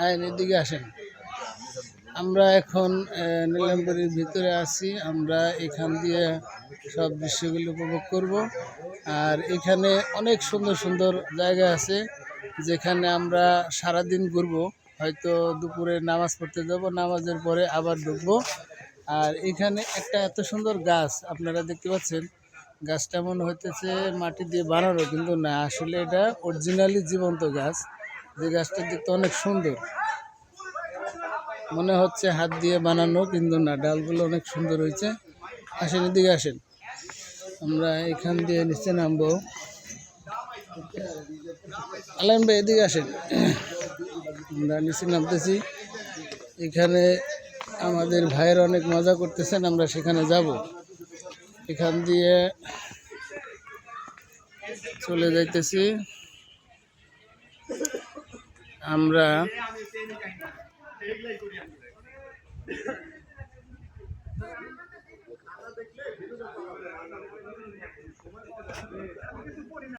আইন এদিকে আসেন। আমরা এখন নীলাম্বরীর ভিতরে আছি। আমরা এখান দিয়ে সব দৃশ্যগুলো উপভোগ করব। আর এখানে অনেক সুন্দর সুন্দর জায়গা আছে যেখানে আমরা সারাদিন ঘুরবো। হয়তো দুপুরে নামাজ পড়তে যাব, নামাজের পরে আবার ঢুকবো। আর এখানে একটা এত সুন্দর গাছ আপনারা দেখতে পাচ্ছেন। গাছটা মনে হইতেছে মাটি দিয়ে বানানো, কিন্তু না, আসলে এটা অরিজিনালি জীবন্ত গাছ। যে গাছটা দেখতে অনেক সুন্দর, মনে হচ্ছে হাত দিয়ে বানানো, কিন্তু না, ডালগুলো অনেক সুন্দর হয়েছে। আসেন, এদিকে আসেন। আমরা এখান দিয়ে নিচে নামবো। আলাইন ভাই, এদিকে আসেন। আমরা নিচে নামতেছি। এখানে আমাদের ভাইয়ের অনেক মজা করতেছেন, আমরা সেখানে যাব। এখান দিয়ে চলে যাইতেছি আমরা।